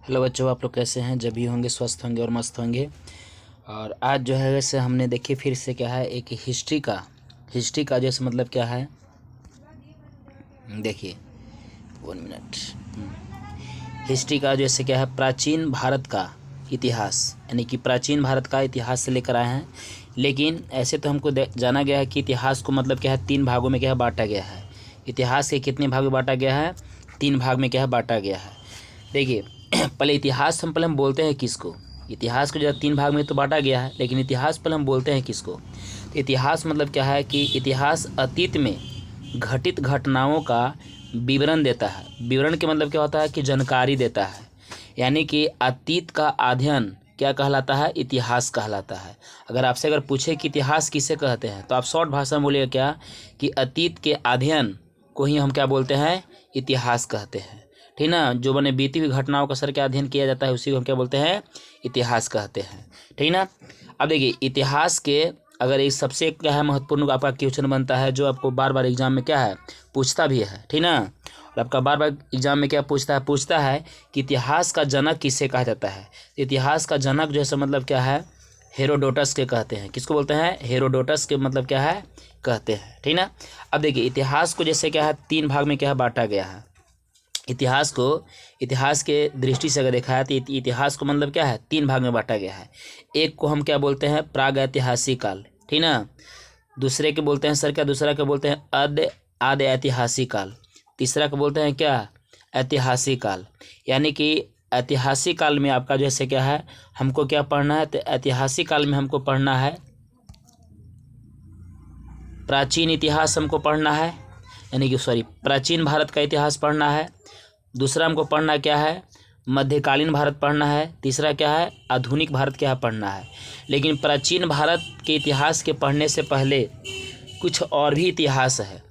Hello बच्चों, आप लोग कैसे हैं? जब भी होंगे स्वस्थ होंगे और मस्त होंगे। और आज जो है वैसे हमने देखिए फिर से क्या है एक हिस्ट्री का जैसे मतलब क्या है, देखिए 1 मिनट। हिस्ट्री का जैसे क्या है प्राचीन भारत का इतिहास, यानी कि प्राचीन भारत का इतिहास से लेकर आए हैं। लेकिन ऐसे तो हमको जाना गया है कि इतिहास को मतलब क्या है 3 भागों में क्या है बांटा गया है। इतिहास के कितने भाग में बांटा गया है? 3 भाग में क्या है बांटा गया है। देखिए पहले इतिहास हम बोलते हैं किसको? इतिहास को जो 3 भाग में तो बांटा गया है, लेकिन इतिहास पहले हम बोलते हैं किसको? तो इतिहास मतलब क्या है कि इतिहास अतीत में घटित घटनाओं का विवरण देता है। विवरण के मतलब क्या होता है कि जानकारी देता है, यानी कि अतीत का अध्ययन क्या कहलाता है? इतिहास कहलाता है। अगर पूछे कि इतिहास किसे कहते हैं, तो आप शॉर्ट भाषा में बोलिए क्या कि अतीत के अध्ययन को ही हम क्या बोलते हैं? इतिहास कहते हैं। ठीक ना? जो बने बीती हुई घटनाओं का सर क्या अध्ययन किया जाता है, उसी को हम क्या बोलते हैं? इतिहास कहते हैं। ठीक ना? अब देखिए इतिहास के अगर एक सबसे क्या है महत्वपूर्ण आपका क्वेश्चन बनता है, जो आपको बार बार एग्जाम में क्या है पूछता भी है। ठीक ना? और आपका बार बार एग्जाम में क्या पूछता है कि इतिहास का जनक किसे कहा जाता है। इतिहास का जनक जैसे मतलब क्या है? हेरोडोटस के कहते हैं। किसको बोलते हैं? हेरोडोटस के मतलब क्या है कहते हैं। ठीक ना? अब देखिए इतिहास को जैसे क्या है 3 भाग में क्या है बांटा गया है। इतिहास के दृष्टि से अगर देखा है तो इतिहास को मतलब क्या है 3 भाग में बांटा गया है। एक को हम क्या बोलते हैं? प्राग ऐतिहासिक काल। ठीक ना? दूसरे के बोलते हैं सर क्या? दूसरा के बोलते हैं आद्य ऐतिहासिक काल। तीसरा को बोलते हैं क्या? ऐतिहासिक काल। यानी कि ऐतिहासिक काल में आपका जैसे क्या है हमको क्या पढ़ना है? तो ऐतिहासिक काल में हमको पढ़ना है प्राचीन इतिहास हमको पढ़ना है, यानी कि प्राचीन भारत का इतिहास पढ़ना है। दूसरा हमको पढ़ना क्या है? मध्यकालीन भारत पढ़ना है। तीसरा क्या है? आधुनिक भारत क्या पढ़ना है। लेकिन प्राचीन भारत के इतिहास के पढ़ने से पहले कुछ और भी इतिहास है।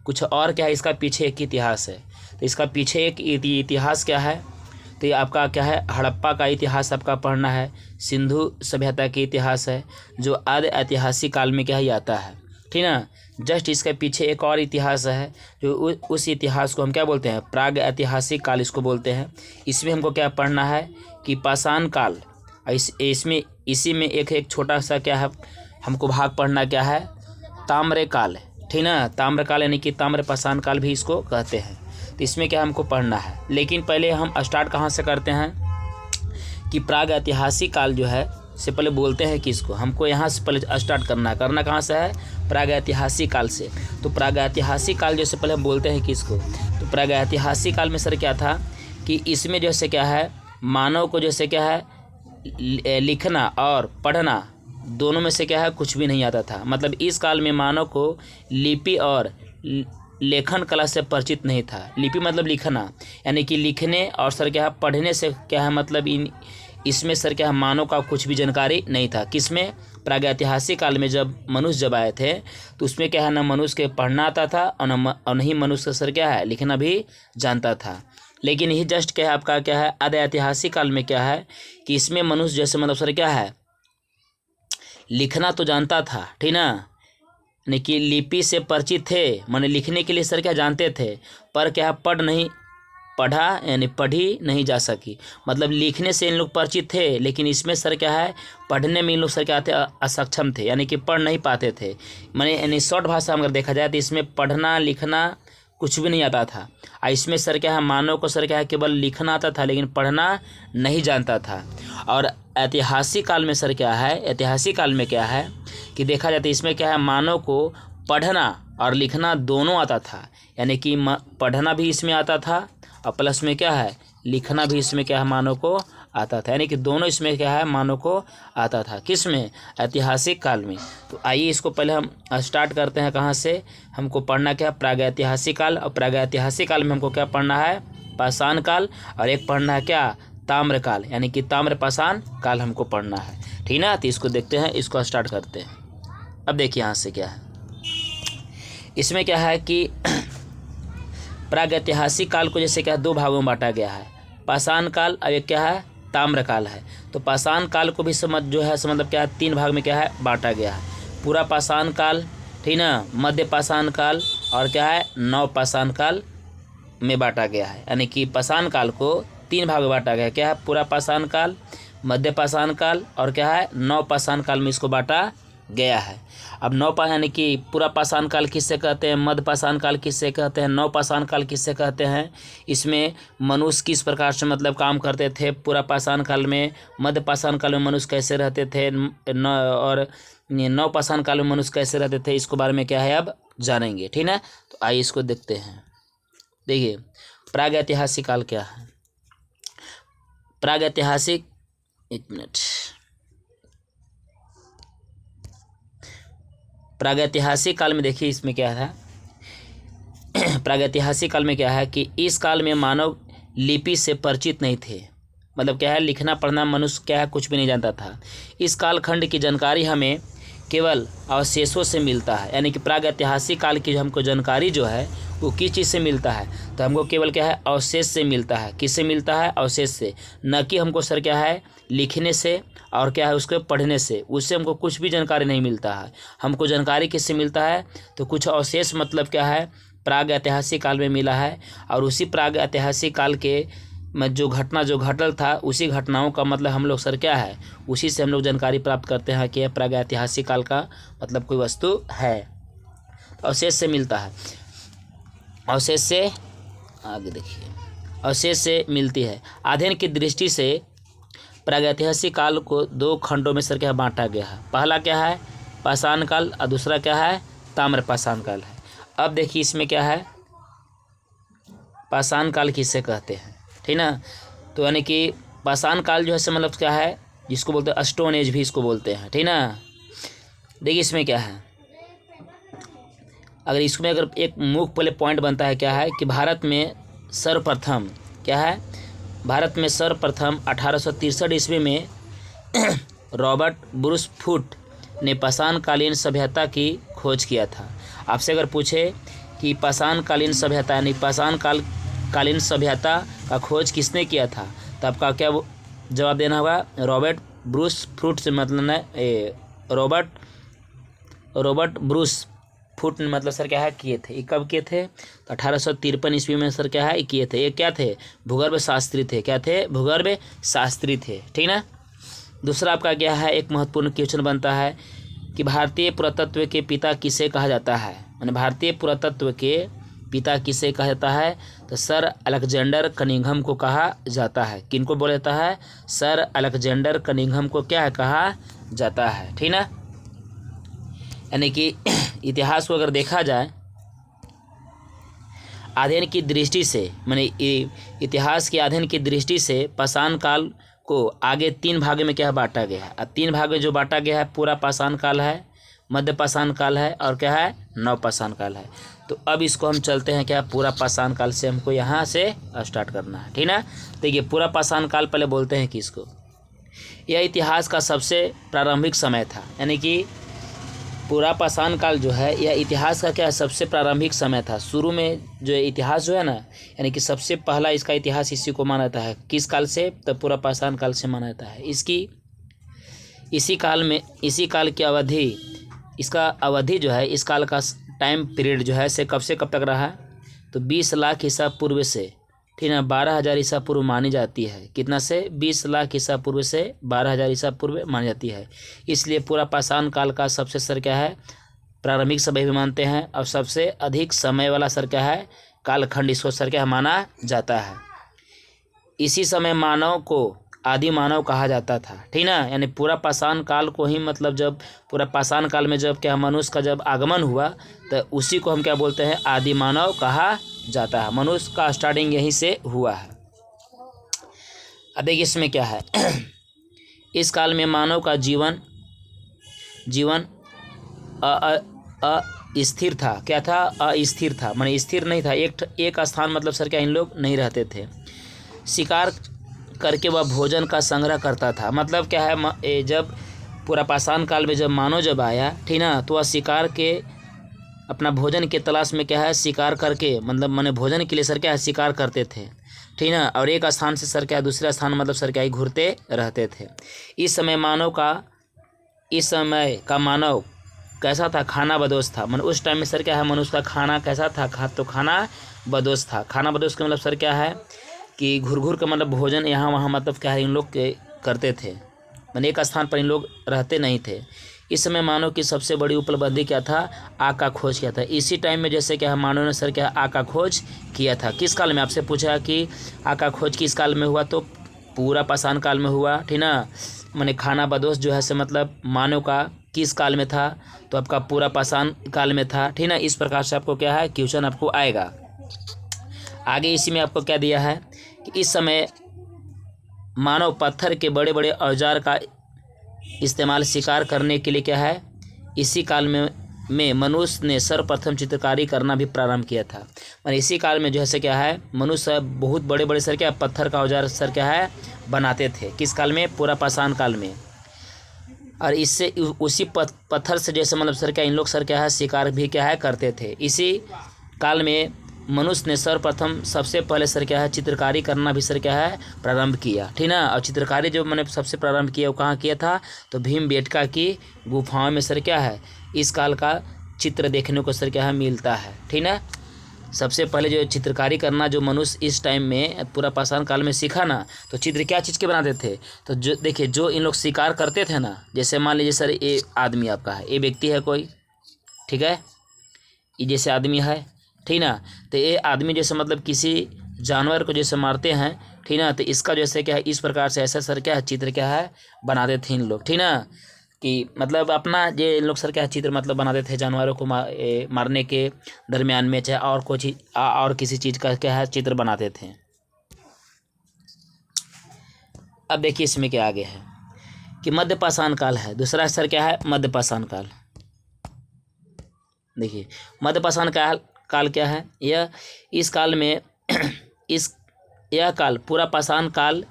कुछ और क्या है? इसका पीछे एक इतिहास है। तो इसका पीछे एक इतिहास क्या है? तो ये आपका क्या है? हड़प्पा का इतिहास आपका पढ़ना है। सिंधु सभ्यता के इतिहास है, जो आदि ऐतिहासिक काल में क्या ही आता है। ठीक ना? जस्ट इसके पीछे एक और इतिहास है, जो उस इतिहास को हम क्या बोलते हैं? प्राग ऐतिहासिक काल इसको बोलते हैं। इसमें हमको क्या पढ़ना है कि पाषाण काल। इसमें इसी में एक छोटा सा क्या है हमको भाग पढ़ना क्या है? ताम्र काल। ठीक ना? ताम्र काल यानी कि ताम्र पाषाण काल भी इसको कहते हैं। तो इसमें क्या हमको पढ़ना है। लेकिन पहले हम स्टार्ट कहाँ से करते हैं कि प्राग ऐतिहासिक काल जो है से पहले बोलते हैं किसको? हमको यहाँ से पहले स्टार्ट करना कहाँ से है? प्रागैतिहासिक काल से। तो प्रागैतिहासिक काल जैसे पहले हम बोलते हैं किसको? तो प्रागैतिहासिक काल में सर क्या था कि इसमें जैसे क्या है मानव को जैसे क्या है लिखना और पढ़ना दोनों में से क्या है कुछ भी नहीं आता था। मतलब इस काल में मानव को लिपि और लेखन कला से परिचित नहीं था। लिपि मतलब लिखना, यानी कि लिखने, और सर क्या है पढ़ने से क्या है मतलब इसमें सर क्या है मानव का कुछ भी जानकारी नहीं था। किसमें? प्रागैतिहासिक काल में जब मनुष्य बाए थे तो उसमें क्या है ना मनुष्य के पढ़ना आता था और नहीं मनुष्य का सर क्या है लिखना भी जानता था। लेकिन ये जस्ट क्या है आपका क्या है आदि ऐतिहासिक काल में क्या है कि इसमें मनुष्य जैसे मतलब सर क्या है लिखना तो जानता था। ठीक ना? यानी कि लिपि से परिचित थे, माने लिखने के लिए सर क्या जानते थे, पर क्या पढ़ा यानी पढ़ी नहीं जा सकी। मतलब लिखने से इन लोग परिचित थे, लेकिन इसमें सर क्या है पढ़ने में इन लोग सर क्या थे असक्षम थे, यानी कि पढ़ नहीं पाते थे। माने यानी शॉर्ट भाषा में अगर देखा जाए तो इसमें पढ़ना लिखना कुछ भी नहीं आता था। इसमें सर क्या है मानव को सर क्या है केवल लिखना आता था, लेकिन पढ़ना नहीं जानता था। और ऐतिहासिक काल में सर क्या है? ऐतिहासिक काल में क्या है कि देखा जाए तो इसमें क्या है मानव को पढ़ना और लिखना दोनों आता था, यानी कि पढ़ना भी इसमें आता था और प्लस में क्या है लिखना भी इसमें क्या है मानव को आता था, यानी कि दोनों इसमें क्या है मानव को आता था। किस में? ऐतिहासिक काल में। तो आइए इसको पहले हम स्टार्ट करते हैं कहाँ से। हमको पढ़ना क्या है? प्रागैतिहासिक काल। और प्रागैतिहासिक काल में हमको क्या पढ़ना है? पाषाण काल। और एक पढ़ना है क्या? ताम्र काल, यानी कि ताम्र पाषाण काल हमको पढ़ना है। ठीक ना? तो इसको देखते हैं, इसको स्टार्ट करते हैं। अब देखिए यहाँ से क्या है, इसमें क्या है कि प्रागैतिहासिक काल को जैसे क्या 2 भागों में बांटा गया है, पाषाण काल और एक क्या है ताम्र काल है। तो पाषाण काल को भी मतलब क्या है 3 भाग में क्या है बांटा गया है। पूरा पाषाण काल, ठीक ना, मध्य पाषाण काल और क्या है नव पाषाण काल में बांटा गया है। यानी कि पाषाण काल को 3 भाग में बांटा गया है। क्या है? पूरा पाषाण काल, मध्य पाषाण काल और क्या है? नव पाषाण काल में इसको बांटा गया है। अब यानी कि पूरा पाषाण काल किससे कहते हैं, मध्य पाषाण काल किससे कहते हैं, नव पाषाण काल किससे कहते हैं, इसमें मनुष्य किस प्रकार से मतलब काम करते थे पूरा पाषाण काल में, मध्य पाषाण काल में मनुष्य कैसे रहते थे, और नव पाषाण काल में मनुष्य कैसे रहते थे, इसको बारे में क्या है अब जानेंगे। ठीक है, तो आइए इसको देखते हैं। देखिए प्रागैतिहासिक काल क्या है। प्रागैतिहासिक, एक मिनट, प्रागैतिहासिक काल में देखिए इसमें क्या था। प्रागैतिहासिक काल में क्या है कि इस काल में मानव लिपि से परिचित नहीं थे, मतलब क्या है, लिखना पढ़ना मनुष्य क्या है कुछ भी नहीं जानता था। इस कालखंड की जानकारी हमें केवल अवशेषों से मिलता है, यानी कि प्रागैतिहासिक काल की हमको जानकारी जो है वो किस चीज़ से मिलता है, तो हमको केवल क्या है अवशेष से मिलता है। किससे मिलता है? अवशेष से, न कि हमको सर क्या है लिखने से और क्या है उसको पढ़ने से, उससे हमको कुछ भी जानकारी नहीं मिलता है। हमको जानकारी किससे मिलता है? तो कुछ अवशेष मतलब क्या है प्राग ऐतिहासिक काल में मिला है, और उसी प्राग ऐतिहासिक काल के में जो घटल था उसी घटनाओं का मतलब हम लोग सर क्या है उसी से हम लोग जानकारी प्राप्त करते हैं कि प्राग ऐतिहासिक काल का मतलब कोई वस्तु है, अवशेष से मिलता है। अवशेष से आगे देखिए, अवशेष से मिलती है। अध्ययन की दृष्टि से प्रागैतिहासिक काल को 2 खंडों में सर क्या बांटा गया है। पहला क्या है पाषाण काल और दूसरा क्या है ताम्र पाषाण काल है। अब देखिए इसमें क्या है पाषाण काल किससे कहते हैं, ठीक ना, तो यानी कि पाषाण काल जो है से मतलब क्या है जिसको बोलते हैं स्टोन एज भी इसको बोलते हैं, ठीक ना। देखिए इसमें क्या है, अगर इसमें अगर एक मुख्य पहले पॉइंट बनता है क्या है कि भारत में सर्वप्रथम क्या है, भारत में सर्वप्रथम 1863 ईस्वी में रॉबर्ट ब्रूस फुट ने पाषाण कालीन सभ्यता की खोज किया था। आपसे अगर पूछे कि पाषाण कालीन सभ्यता यानी पाषाण कालीन सभ्यता का खोज किसने किया था, तो आपका क्या जवाब देना होगा रॉबर्ट ब्रूस फुट से मतलब है रॉबर्ट ब्रूस फुट मतलब सर क्या है किए थे। ये कब किए थे? तो 1853 ईस्वी में सर क्या है किए थे। ये क्या थे? भूगर्भ शास्त्री थे। क्या थे? भूगर्भ शास्त्री थे, ठीक ना। दूसरा आपका क्या है एक महत्वपूर्ण क्वेश्चन बनता है कि भारतीय पुरातत्व के पिता किसे कहा जाता है, यानी भारतीय पुरातत्व के पिता किसे कहा जाता है, तो सर अलेक्जेंडर कनिंघम को कहा जाता है। किनको बोला जाता है? सर अलेक्जेंडर कनिंघम को क्या है कहा जाता है, ठीक ना। यानी कि इतिहास को अगर देखा जाए अध्ययन की दृष्टि से, माने इतिहास के अध्ययन की दृष्टि से पाषाण काल को आगे 3 भागों में क्या बांटा गया है। 3 भाग में जो बांटा गया है पूरा पाषाण काल है, मध्य पाषाण काल है और क्या है नव पाषाण काल है। तो अब इसको हम चलते हैं क्या पूरा पाषाण काल से हमको यहाँ से स्टार्ट करना है, ठीक ना। देखिए पूरा पाषाण काल पहले बोलते हैं किसको, यह इतिहास का सबसे प्रारंभिक समय था, यानी कि पूरा पाषाण काल जो है यह इतिहास का क्या है सबसे प्रारंभिक समय था। शुरू में जो इतिहास जो है ना, यानी कि सबसे पहला इसका इतिहास इसी को माना जाता है। किस काल से? तो पूरा पाषाण काल से माना जाता है। इसी काल की अवधि, इसका अवधि जो है इस काल का टाइम पीरियड जो है से कब तक रहा, तो 20 लाख ईसा पूर्व से, ठीक है, 12,000 ईसा पूर्व मानी जाती है। कितना से? 20 लाख ईसा पूर्व से 12,000 ईसा पूर्व मानी जाती है। इसलिए पूरा पाषाण काल का सबसे सर क्या है प्रारंभिक समय भी मानते हैं, और सबसे अधिक समय वाला सर क्या है कालखंड इसको सर क्या माना जाता है। इसी समय मानव को आदि मानव कहा जाता था, ठीक ना। यानी पूरा पाषाण काल को ही मतलब जब पूरा पाषाण काल में जब क्या मनुष्य का जब आगमन हुआ तो उसी को हम क्या बोलते हैं आदि मानव कहा जाता है। मनुष्य का स्टार्टिंग यहीं से हुआ है। अब देखिए इसमें क्या है इस काल में मानव का जीवन अस्थिर था। क्या था? अस्थिर था, माने स्थिर नहीं था। एक स्थान मतलब सर क्या इन लोग नहीं रहते थे। शिकार करके वह भोजन का संग्रह करता था। मतलब क्या है जब पूरा पाषाण काल में जब मानव जब आया, ठीक ना, तो वह शिकार के अपना भोजन के तलाश में क्या है शिकार करके मतलब माने भोजन के लिए सर क्या है शिकार करते थे, ठीक ना। और एक स्थान से सर क्या दूसरा स्थान मतलब सर क्या घूरते रहते थे। इस समय का मानव कैसा था? खाना बदोश था। मतलब उस टाइम में सर क्या है मनुष्य का खाना कैसा था? तो खाना बदोश था। खाना बदोश का मतलब सर क्या है कि घूर घूर का मतलब भोजन यहाँ वहाँ मतलब क्या है इन लोग करते थे, मैंने एक स्थान पर इन लोग रहते नहीं थे। इस समय मानव की सबसे बड़ी उपलब्धि क्या था, आग का खोज किया था। इसी टाइम में जैसे क्या मानव ने सर क्या आग का खोज किया था। किस काल में, आपसे पूछा कि आग का खोज किस काल में हुआ, तो पूरा पाषाण काल में हुआ, ठीक ना। मैंने खाना बदोश जो है से मतलब मानव का किस काल में था, तो आपका पूरा पाषाण काल में था, ठीक ना। इस प्रकार से आपको क्या है क्वेश्चन आपको आएगा। आगे इसी में आपको क्या दिया है कि इस समय मानव पत्थर के बड़े बड़े औजार का इस्तेमाल शिकार करने के लिए क्या है, इसी काल में मनुष्य ने सर्वप्रथम चित्रकारी करना भी प्रारंभ किया था। और इसी काल में जो है क्या है मनुष्य बहुत बड़े बड़े सर क्या पत्थर का औजार सर क्या है बनाते थे। किस काल में, पूरा पाषाण काल में। और इससे उसी पत्थर से जैसे मतलब सर क्या इन लोग सर क्या है शिकार भी क्या है करते थे। इसी काल में मनुष्य ने सर्वप्रथम सबसे पहले सर क्या है चित्रकारी करना भी सर क्या है प्रारंभ किया, ठीक ना। और चित्रकारी जो मैंने सबसे प्रारंभ किया वो कहाँ किया था, तो भीमबेटका की गुफाओं में सर क्या है इस काल का चित्र देखने को सर क्या है मिलता है, ठीक ना। सबसे पहले जो चित्रकारी करना जो मनुष्य इस टाइम में पूरा पाषाण काल में सीखा ना, तो चित्र क्या चीज़ के बनाते थे, तो जो देखिए जो इन लोग शिकार करते थे ना, जैसे मान लीजिए सर ये आदमी आपका है, ये व्यक्ति है कोई, ठीक है, ये जैसे आदमी है, ठीक ना। तो ये आदमी जैसे मतलब किसी जानवर को जैसे मारते हैं, ठीक ना, तो इसका जैसे क्या है इस प्रकार से ऐसा सर क्या है चित्र क्या है बनाते थे इन लोग, ठीक ना। कि मतलब अपना ये इन लोग सर क्या चित्र मतलब बनाते थे जानवरों को मारने के दरमियान में, चाहे और कोई चीज और किसी चीज़ का क्या है चित्र बनाते थे। अब देखिए इसमें क्या आगे है कि मध्य पाषाण काल है, दूसरा सर क्या है मध्य पाषाण काल। देखिए मध्य पाषाण काल क्या है, यह इस काल में यह काल पूरा पाषाण काल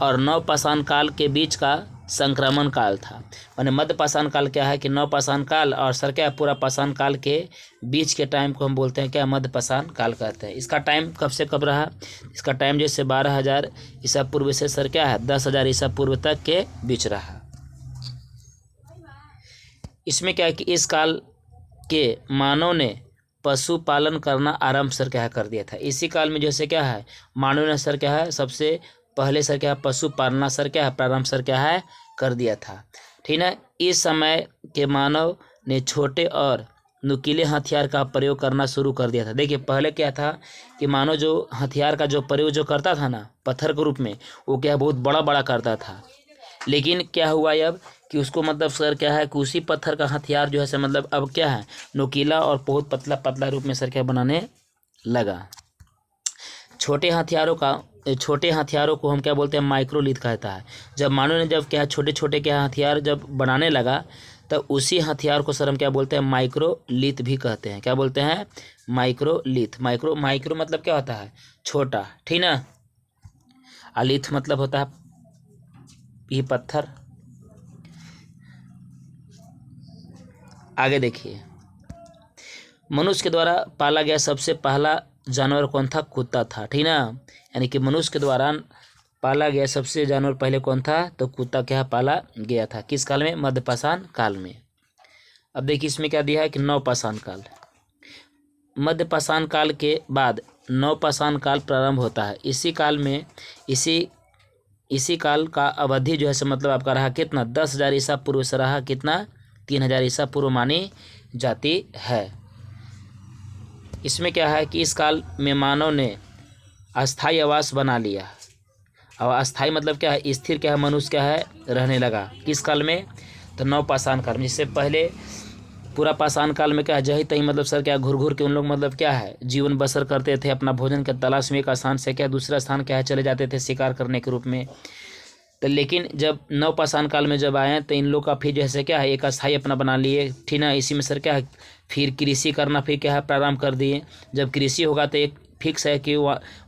और नव पाषाण काल के बीच का संक्रमण काल था। माने मध्य पाषाण काल क्या है कि नव पाषाण काल और सर क्या पूरा पाषाण काल के बीच के टाइम को हम बोलते हैं क्या, मध्य पाषाण काल कहते हैं। इसका टाइम कब से कब रहा, इसका टाइम जैसे 12,000 ईसा पूर्व से सर क्या है 10,000 ईसा पूर्व तक के बीच रहा। इसमें क्या है कि इस काल के मानव ने पशुपालन करना आरंभ सर क्या कर दिया था। इसी काल में जैसे क्या है मानव ने सर क्या है सबसे पहले सर क्या पशु पालना सर क्या है प्रारंभ सर क्या है कर दिया था, ठीक है। इस समय के मानव ने छोटे और नुकीले हथियार का प्रयोग करना शुरू कर दिया था। देखिए पहले क्या था कि मानव जो हथियार का जो प्रयोग जो करता था ना पत्थर के रूप में, वो क्या बहुत बड़ा बड़ा करता था। लेकिन क्या हुआ अब कि उसको मतलब सर क्या है कि उसी पत्थर का हथियार जो है सर मतलब अब क्या है नुकीला और बहुत पतला पतला रूप में सर क्या बनाने लगा। छोटे हथियारों को हम क्या बोलते हैं माइक्रोलिथ कहता है। जब मानव ने जब क्या छोटे छोटे क्या हथियार जब बनाने लगा तब उसी हथियार को सर हम क्या बोलते हैं माइक्रोलिथ भी कहते हैं। क्या बोलते हैं माइक्रोलिथ। माइक्रो मतलब क्या होता है छोटा, ठीक ना। लिथ मतलब होता है ये पत्थर। आगे देखिए मनुष्य के द्वारा पाला गया सबसे पहला जानवर कौन था, कुत्ता था, ठीक ना। यानी कि मनुष्य के द्वारा पाला गया सबसे जानवर पहले कौन था, तो कुत्ता क्या पाला गया था। किस काल में, मध्य पाषाण काल में। अब देखिए इसमें क्या दिया है कि नव पाषाण काल। मध्य पाषाण काल के बाद नव पाषाण काल प्रारंभ होता है। इसी काल में इसी काल का अवधि जो है सो मतलब आपका रहा कितना 10,000 ईसा पूर्व से रहा कितना 3,000 ईसा पूर्व मानी जाती है। इसमें क्या है कि इस काल में मानव ने अस्थाई आवास बना लिया। और अस्थाई मतलब क्या है स्थिर क्या है मनुष्य क्या है रहने लगा। किस काल में, तो नव पाषाण काल में। जिससे पहले पूरा पाषाण काल में क्या है जही तही मतलब सर क्या घूर घूर के उन लोग मतलब क्या है जीवन बसर करते थे। अपना भोजन के तलाश में एक स्थान से क्या दूसरा स्थान क्या है चले जाते थे शिकार करने के रूप में। तो लेकिन जब नव पाषाण काल में जब आए तो इन लोग का फिर जैसे क्या है एक अस्थाई अपना बना लिए, ठीक ना। इसी में सर क्या है फिर कृषि करना फिर क्या है प्रारंभ कर दिए। जब कृषि होगा तो एक फिक्स है कि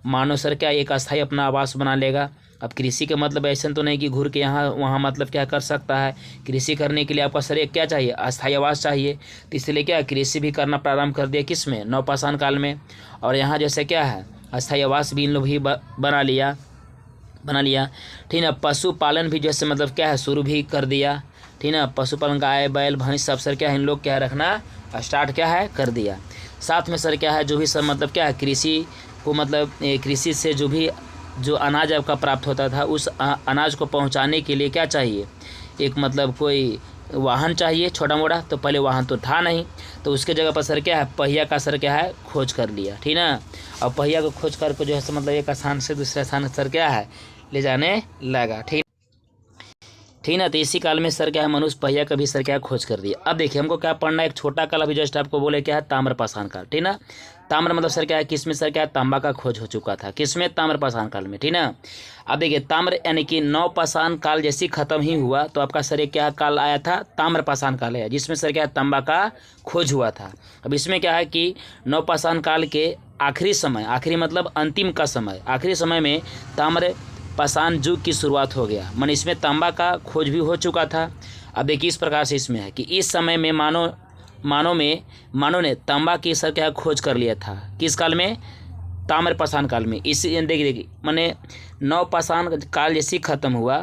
मानव सर क्या एक अस्थाई अपना आवास बना लेगा। अब कृषि का मतलब ऐसा तो नहीं कि घूर के यहाँ वहाँ मतलब क्या कर सकता है। कृषि करने के लिए आपका सर एक क्या चाहिए अस्थाई आवास चाहिए। तो इसलिए क्या कृषि भी करना प्रारंभ कर दिया किस में, नव पाषाण काल में। और यहाँ जैसे क्या है अस्थाई आवास भी इन लोग भी बना लिया, ठीक ना। पशुपालन भी जैसे मतलब क्या है शुरू भी कर दिया, ठीक ना। पशुपालन गाय बैल भैंस सब सर क्या है इन लोग क्या रखना स्टार्ट क्या है कर दिया। साथ में सर क्या है जो भी सर मतलब क्या है कृषि को मतलब कृषि से जो भी जो अनाज आपका प्राप्त होता था उस अनाज को पहुंचाने के लिए क्या चाहिए, एक मतलब कोई वाहन चाहिए छोटा मोटा। तो पहले वाहन तो था नहीं, तो उसके जगह पर सर क्या है, पहिया का सर क्या है, खोज कर लिया, ठीक ना। और पहिया को खोज करके जो है मतलब एक स्थान से दूसरे स्थान सर क्या है, ले जाने लगा, ठीक ना। तो इसी काल में सर क्या है, मनुष्य पहिया का भी सर क्या है, खोज कर दिया। अब देखिए हमको क्या पढ़ना है, एक छोटा काल अभी जस्ट आपको बोले क्या है, ताम्रपाषाण काल, ठीक ना। ताम्र मतलब सर क्या है, किसमें सर क्या है, तांबा का खोज हो चुका था, किसमें, ताम्रपाषाण काल में, ठीक ना। अब देखिए ताम्र यानी कि नवपाषाण काल जैसी खत्म ही हुआ तो आपका सर एक क्या काल आया था, ताम्रपाषाण काल है, जिसमें सर क्या है, तांबा का खोज हुआ था। अब इसमें क्या है कि नवपाषाण काल के आखिरी समय, आखिरी मतलब अंतिम का समय, आखिरी समय में ताम्रपाषाण युग की शुरुआत हो गया, मन इसमें तांबा का खोज भी हो चुका था। अब देखिए इस प्रकार से इसमें है कि इस समय में मानव ने तांबा की सर क्या खोज कर लिया था, किस काल में, ताम्रपाषाण काल में। इसी देखिए माने नवपाषाण काल जैसी खत्म हुआ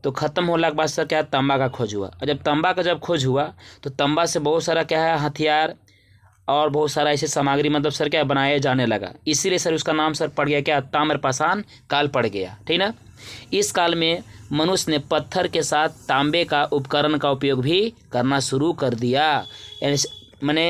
तो खत्म होने के बाद सर क्या है, तांबा का खोज हुआ। और जब तांबा का जब खोज हुआ तो तांबा से बहुत सारा क्या है, हथियार और बहुत सारा ऐसे सामग्री मतलब सर क्या बनाया जाने लगा, इसीलिए सर उसका नाम सर पड़ गया क्या, ताम्रपाषाण काल पड़ गया, ठीक ना। इस काल में मनुष्य ने पत्थर के साथ तांबे का उपकरण का उपयोग भी करना शुरू कर दिया। यानी मैंने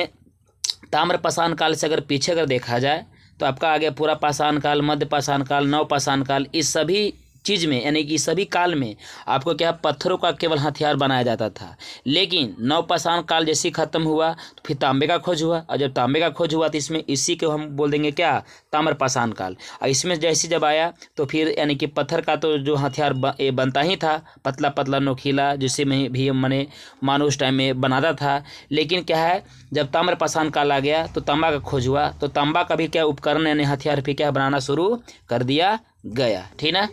ताम्रपाषाण काल से अगर पीछे अगर देखा जाए तो आपका आ गया पूरा पाषाण काल, मध्य पाषाण काल, नवपाषाण काल। इस सभी चीज़ में यानी कि सभी काल में आपको क्या पत्थरों का केवल हथियार बनाया जाता था। लेकिन नवपाषाण काल जैसी खत्म हुआ तो फिर तांबे का खोज हुआ, और जब तांबे का खोज हुआ तो इसमें इसी को हम बोल देंगे क्या, ताम्रपाषाण काल। और इसमें जैसे जब आया तो फिर यानी कि पत्थर का तो जो हथियार बनता ही था, पतला पतला नोकीला, जिससे में भी मैंने मानो उस टाइम में बनाता था। लेकिन क्या है, जब ताम्रपाषाण काल आ गया तो तांबा का खोज हुआ तो तांबा का भी क्या उपकरण यानी हथियार भी क्या बनाना शुरू कर दिया गया, ठीक ना।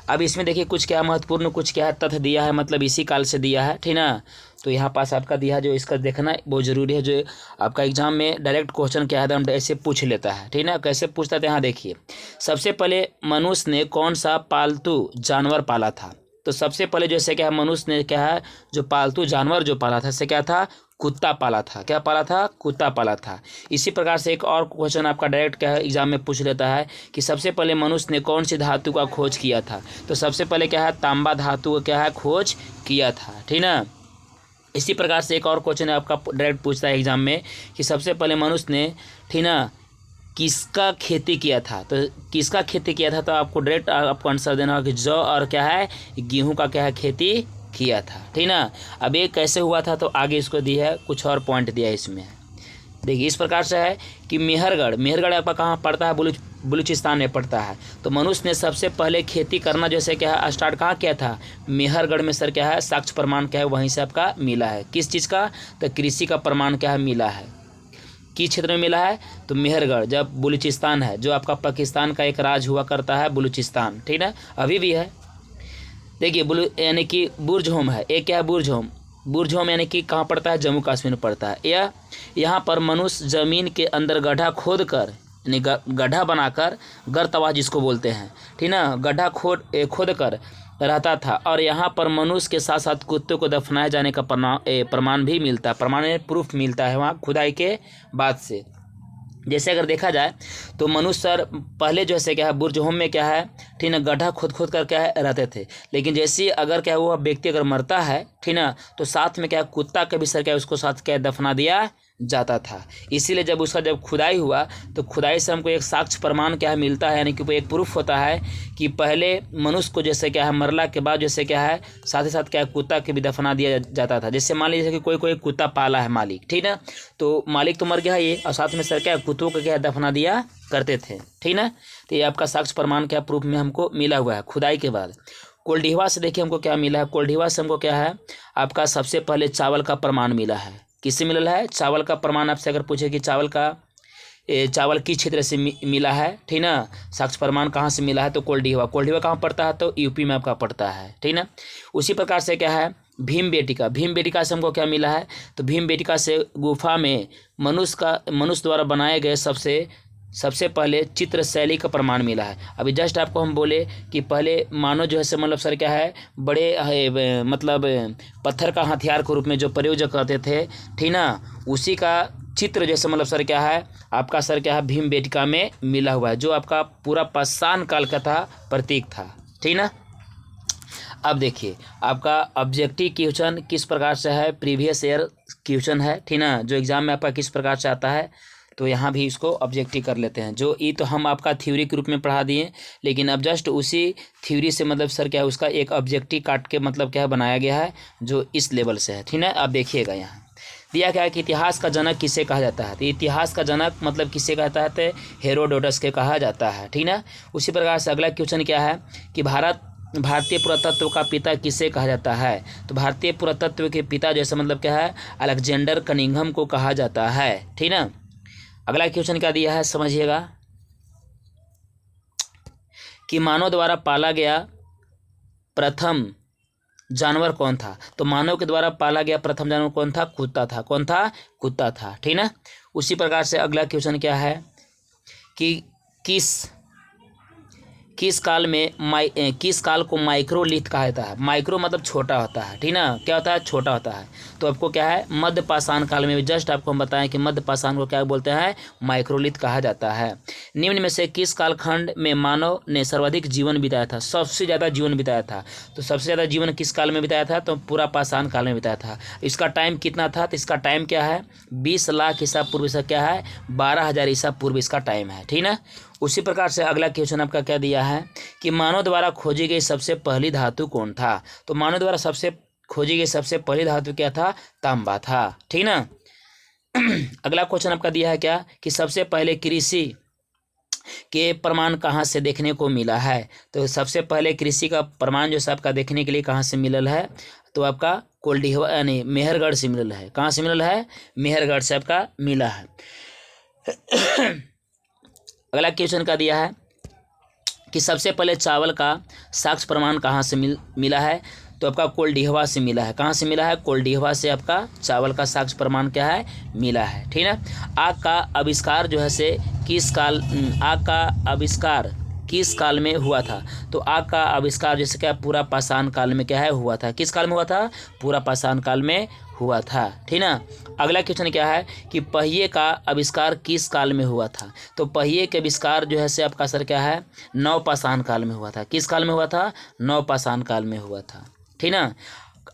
अब इसमें देखिए कुछ क्या महत्वपूर्ण, कुछ क्या तथ्य दिया है, मतलब इसी काल से दिया है, ठीक ना। तो यहाँ पास आपका दिया जो इसका देखना बहुत ज़रूरी है, जो आपका एग्जाम में डायरेक्ट क्वेश्चन क्या है ऐसे पूछ लेता है, ठीक ना। कैसे पूछता है, यहाँ देखिए सबसे पहले मनुष्य ने कौन सा पालतू जानवर पाला था। तो सबसे पहले जैसे क्या है, मनुष्य ने क्या है, जो पालतू जानवर जो पाला था से क्या था, कुत्ता पाला था। क्या पाला था, कुत्ता पाला था। इसी प्रकार से एक और क्वेश्चन आपका डायरेक्ट क्या है एग्जाम में पूछ लेता है कि सबसे पहले मनुष्य ने कौन सी धातु का खोज किया था। तो सबसे पहले क्या है, तांबा धातु का क्या है, खोज किया था, ठीक ना। इसी प्रकार से एक और क्वेश्चन आपका डायरेक्ट पूछता है एग्जाम में कि सबसे पहले मनुष्य ने, ठीक ना, किसका खेती किया था। तो किसका खेती किया था, तो आपको डायरेक्ट आपको आंसर देना होगा कि जौ और क्या है, गेहूँ का क्या है, खेती किया था, ठीक ना। अब ये कैसे हुआ था, तो आगे इसको दिया है, कुछ और पॉइंट दिया है इसमें। देखिए इस प्रकार से है कि मेहरगढ़ आपका कहाँ पड़ता है, बलूचिस्तान में पड़ता है। तो मनुष्य ने सबसे पहले खेती करना जैसे क्या है, स्टार्ट कहाँ किया था, मेहरगढ़ में सर क्या है, साक्ष्य प्रमाण क्या है वहीं से आपका मिला है। किस चीज़ का, तो कृषि का प्रमाण क्या है मिला है। किस क्षेत्र में मिला है, तो मेहरगढ़, जब बलूचिस्तान है, जो आपका पाकिस्तान का एक राज हुआ करता है बलूचिस्तान, ठीक है, अभी भी है। देखिए यानी कि बुर्जहोम है, एक क्या है, बुर्जहोम यानी कि कहाँ पड़ता है, जम्मू कश्मीर में पड़ता है। या यहाँ पर मनुष्य ज़मीन के अंदर गड्ढा खोद कर यानी गड्ढा बनाकर, गर्तवाह जिसको बोलते हैं, ठीक ना, गड्ढा खोद कर रहता था। और यहाँ पर मनुष्य के साथ साथ कुत्तों को दफनाए जाने का प्रमाण भी मिलता है, प्रमाण प्रूफ मिलता है वहाँ खुदाई के बाद से। जैसे अगर देखा जाए तो मनुष्य सर पहले जो है क्या है, बुर्जहोम में क्या है, ठीक ना, गड्ढा खोद कर क्या है रहते थे। लेकिन जैसे अगर क्या वो व्यक्ति अगर मरता है, ठीक ना, तो साथ में क्या कुत्ता के भी सर क्या उसको साथ क्या दफना दिया जाता था। इसीलिए जब उसका जब खुदाई हुआ तो खुदाई से हमको एक साक्ष्य प्रमाण क्या है मिलता है, यानी कि एक प्रूफ होता है कि पहले मनुष्य को जैसे क्या है मरला के बाद जैसे क्या है साथ ही साथ क्या है कुत्ता के भी दफना दिया जाता था। जैसे मान लीजिए कि कोई कुत्ता पाला है मालिक, ठीक ना, तो मालिक तो मर गया ये, और साथ में सर क्या कुत्तों को क्या दफना दिया करते थे, ठीक ना। तो ये आपका साक्ष्य प्रमाण क्या प्रूफ में हमको मिला हुआ है खुदाई के बाद। कोल्डिहवा से देखिए हमको क्या मिला है, कोल्डिहवा से हमको क्या है आपका सबसे पहले चावल का प्रमाण मिला है। किससे मिला है, चावल का प्रमाण। आपसे अगर पूछे कि चावल किस क्षेत्र से मिला है, ठीक ना, साक्ष्य प्रमाण कहाँ से मिला है, तो कोल्डिहवा कहाँ पड़ता है, तो यूपी में आपका पड़ता है, ठीक ना। उसी प्रकार से क्या है भीमबेटिका से हमको क्या मिला है, तो भीमबेटिका से गुफा में मनुष्य द्वारा बनाए गए सबसे पहले चित्र शैली का प्रमाण मिला है। अभी जस्ट आपको हम बोले कि पहले मानव जो है से मतलब सर क्या है बड़े मतलब पत्थर का हथियार के रूप में जो प्रयोग करते थे, ठीक ना, उसी का चित्र जैसे मतलब सर क्या है आपका सर क्या है भीमबेटका में मिला हुआ है, जो आपका पूरा पाषाण काल का था प्रतीक था, ठीक ना। अब देखिए आपका ऑब्जेक्टिव क्वेश्चन किस प्रकार से है, प्रीवियस ईयर क्वेश्चन है, ठीक ना, जो एग्जाम में आपका किस प्रकार से आता है। तो यहाँ भी इसको ऑब्जेक्टिव कर लेते हैं। जो ये तो हम आपका थ्योरी के रूप में पढ़ा दिए, लेकिन अब जस्ट उसी थ्योरी से मतलब सर क्या है उसका एक ऑब्जेक्टिव काट के मतलब क्या है बनाया गया है, जो इस लेवल से है, ठीक ना। आप देखिएगा यहाँ दिया क्या है कि इतिहास का जनक किसे कहा जाता है। तो इतिहास का जनक मतलब किसे कहता है, तो हेरोडोटस के कहा जाता है, ठीक ना। उसी प्रकार से अगला क्वेश्चन क्या है कि भारतीय पुरातत्व का पिता किसे कहा जाता है। तो भारतीय पुरातत्व के पिता जैसे मतलब क्या है अलेक्जेंडर कनिंघम को कहा जाता है, ठीक ना। अगला क्वेश्चन क्या दिया है समझिएगा कि मानव द्वारा पाला गया प्रथम जानवर कौन था। तो मानव के द्वारा पाला गया प्रथम जानवर कौन था, कुत्ता था। कौन था, कुत्ता था, ठीक ना। उसी प्रकार से अगला क्वेश्चन क्या है कि किस काल को माइक्रोलिथ कहा जाता है। माइक्रो मतलब छोटा होता है, ठीक ना, क्या होता है, छोटा होता है। तो आपको क्या है मध्य पाषाण काल में, जस्ट आपको हम बताएं कि मध्य पाषाण को क्या बोलते हैं, माइक्रोलिथ कहा जाता है। निम्न में से किस कालखंड में मानव ने सर्वाधिक जीवन बिताया था, सबसे ज़्यादा जीवन बिताया था। तो सबसे ज़्यादा जीवन किस काल में बिताया था, तो पूरा पाषाण काल में बिताया था। इसका टाइम कितना था, तो इसका टाइम क्या है 20 लाख ईसा पूर्व से क्या है 12,000 ईसा पूर्व इसका टाइम है, ठीक ना। उसी प्रकार से अगला क्वेश्चन आपका क्या दिया है कि मानव द्वारा खोजी गई सबसे पहली धातु कौन था। तो मानव द्वारा सबसे खोजी गई सबसे पहली धातु क्या था, तांबा था, ठीक ना। अगला क्वेश्चन आपका दिया है क्या कि सबसे पहले कृषि के प्रमाण कहाँ से देखने को मिला है। तो सबसे पहले कृषि का प्रमाण जो आपका देखने के लिए कहाँ से मिलल है, तो आपका कोल्डिहवा यानी मेहरगढ़ से मिलल है। कहाँ से मिलल है, मेहरगढ़ से आपका मिला है। अगला क्वेश्चन का दिया है कि सबसे पहले चावल का साक्ष्य प्रमाण कहाँ से मिला है। तो आपका कोल्डिहवा से मिला है। कहाँ से मिला है, कोल्डिहवा से आपका चावल का साक्ष्य प्रमाण क्या है मिला है, ठीक है। आग का आविष्कार जो है से आग का आविष्कार किस काल में हुआ था। तो आग का आविष्कार जैसे क्या पूरा पाषाण काल में क्या है हुआ था। किस काल में हुआ था, पूरा पाषाण काल में हुआ था, ठीक ना। अगला क्वेश्चन क्या है कि पहिए का आविष्कार किस काल में हुआ था। तो पहिए के आविष्कार जो है से आपका सर क्या है नवपाषाण काल में हुआ था। किस काल में हुआ था, नवपाषाण काल में हुआ था, ठीक ना।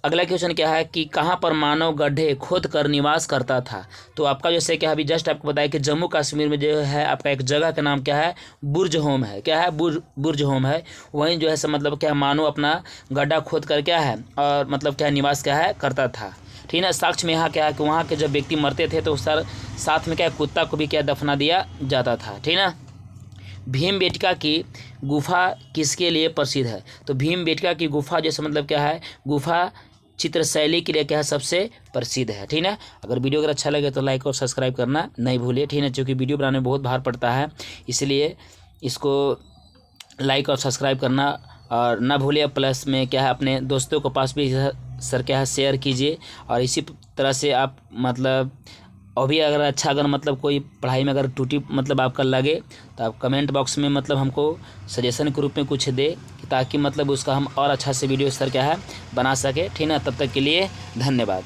अगला क्वेश्चन क्या है कि कहाँ पर मानव गड्ढे खोद कर निवास करता था। तो आपका जैसे क्या अभी जस्ट आपको बताया कि जम्मू कश्मीर में जो है आपका एक जगह का नाम क्या है बुर्ज होम है। क्या है, बुर्ज होम है। वहीं जो है से मतलब क्या मानव अपना गड्ढा खोद कर क्या है और मतलब क्या निवास क्या है करता था, ठीक है। साक्ष्य में यहाँ क्या है कि वहाँ के जब व्यक्ति मरते थे तो साथ में क्या कुत्ता को भी क्या दफना दिया जाता था, ठीक ना। भीमबेटका की गुफा किसके लिए प्रसिद्ध है। तो भीमबेटका की गुफा जैसे मतलब क्या है गुफा चित्र शैली के लिए क्या है सबसे प्रसिद्ध है, ठीक है। अगर वीडियो अगर अच्छा लगे तो लाइक और सब्सक्राइब करना नहीं भूलिए, ठीक है, क्योंकि वीडियो बनाने में बहुत भार पड़ता है, इसलिए इसको लाइक और सब्सक्राइब करना और ना भूलिए। प्लस में क्या है अपने दोस्तों के पास भी सर क्या है शेयर कीजिए। और इसी तरह से आप मतलब अभी अगर मतलब कोई पढ़ाई में अगर त्रुटि मतलब आपका लगे तो आप कमेंट बॉक्स में मतलब हमको सजेशन के रूप में कुछ दे, ताकि मतलब उसका हम और अच्छा से वीडियो सर क्या है बना सके, ठीक ना। तब तक के लिए धन्यवाद।